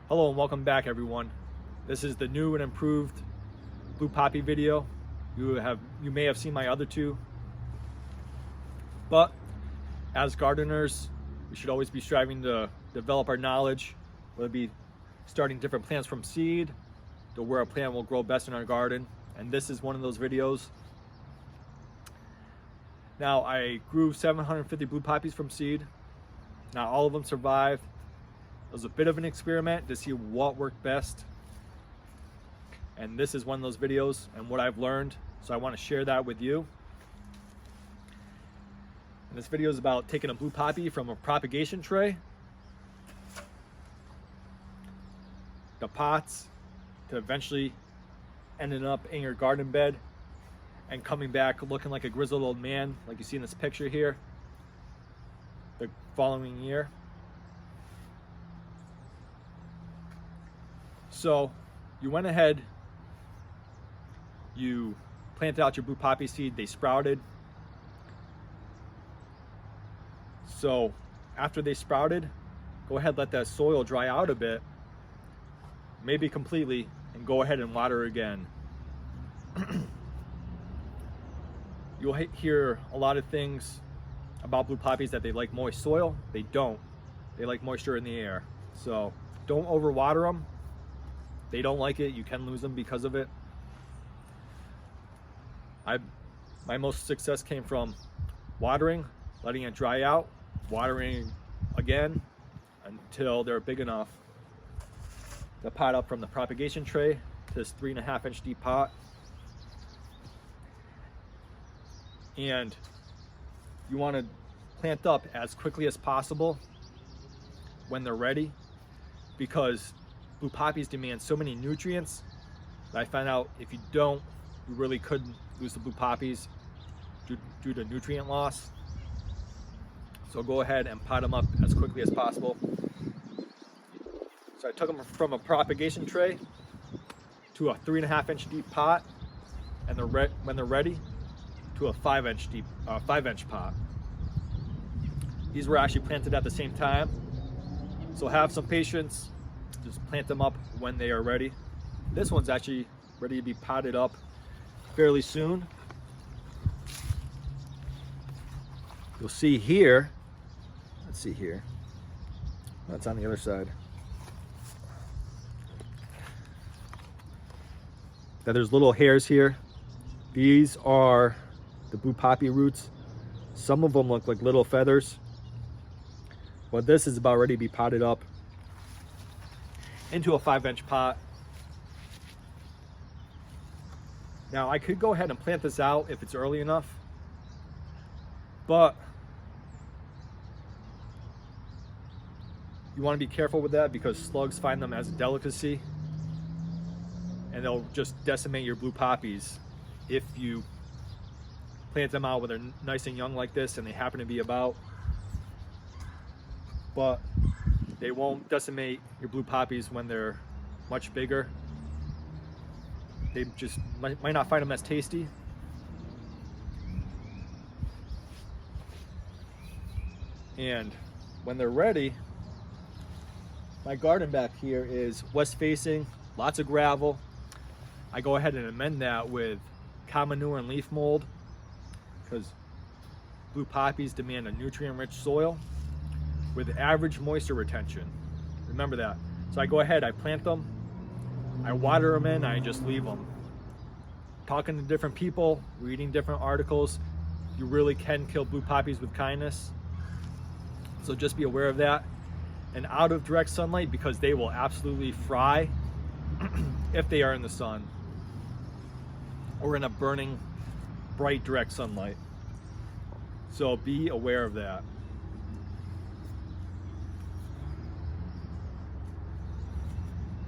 Hello and welcome back, everyone. This is the new and improved blue poppy video. You may have seen my other two, but as gardeners, we should always be striving to develop our knowledge, whether it be starting different plants from seed to where a plant will grow best in our garden. And this is one of those videos. Now, I grew 750 blue poppies from seed. Not all of them survived. It was a bit of an experiment to see what worked best. And this is one of those videos and what I've learned. So I want to share that with you. And this video is about taking a blue poppy from a propagation tray, the pots, to eventually ending up in your garden bed and coming back looking like a grizzled old man, like you see in this picture here, the following year. So you went ahead, you planted out your blue poppy seed, they sprouted. So after they sprouted, go ahead, let that soil dry out a bit, maybe completely, and go ahead and water again. You'll hear a lot of things about blue poppies that they like moist soil. They don't. They like moisture in the air. So don't overwater them. They don't like it. You can lose them because of it. My most success came from watering, letting it dry out, watering again until they're big enough to pot up from the propagation tray to this 3.5 inch deep pot. And you want to plant up as quickly as possible when they're ready, because blue poppies demand so many nutrients that I found out if you don't, you really could lose the blue poppies due to nutrient loss. So go ahead and pot them up as quickly as possible. So I took them from a propagation tray to a 3.5 inch deep pot, and when they're ready, to a 5 inch pot. These were actually planted at the same time, so have some patience. Just plant them up when they are ready. This one's actually ready to be potted up fairly soon. You'll see here, let's see here, that's on the other side, that there's little hairs here. These are the blue poppy roots. Some of them look like little feathers, but this is about ready to be potted up into a 5 inch pot. Now I could go ahead and plant this out if it's early enough, but you want to be careful with that because slugs find them as a delicacy and they'll just decimate your blue poppies if you plant them out when they're nice and young like this and they happen to be about. But they won't decimate your blue poppies when they're much bigger. They just might not find them as tasty. And when they're ready, my garden back here is west facing, lots of gravel. I go ahead and amend that with cow manure and leaf mold because blue poppies demand a nutrient-rich soil with average moisture retention. Remember that. So I go ahead, I plant them, I water them in, I just leave them. Talking to different people, reading different articles, you really can kill blue poppies with kindness. So just be aware of that. And out of direct sunlight, because they will absolutely fry if they are in the sun or in a burning, bright, direct sunlight. So be aware of that.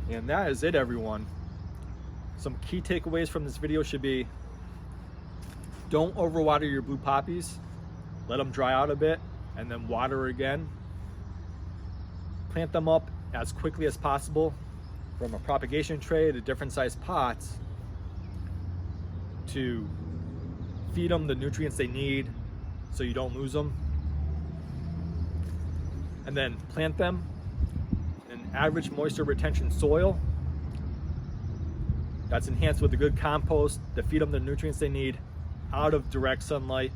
And that is it, everyone. Some key takeaways from this video should be: don't overwater your blue poppies. Let them dry out a bit and then water again. Plant them up as quickly as possible from a propagation tray to different sized pots to feed them the nutrients they need so you don't lose them. And then plant them in average moisture retention soil that's enhanced with a good compost to feed them the nutrients they need out of direct sunlight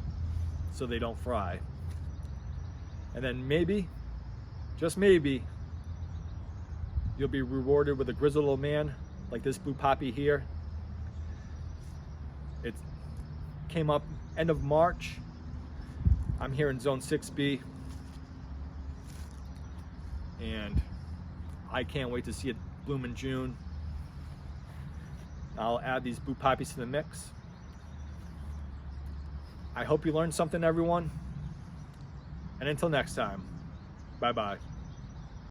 so they don't fry. And then maybe, just maybe, you'll be rewarded with a grizzled old man like this blue poppy here. It came up end of March. I'm here in zone 6B, and I can't wait to see it bloom in June. I'll add these blue poppies to the mix. I hope you learned something, everyone. And until next time, bye-bye.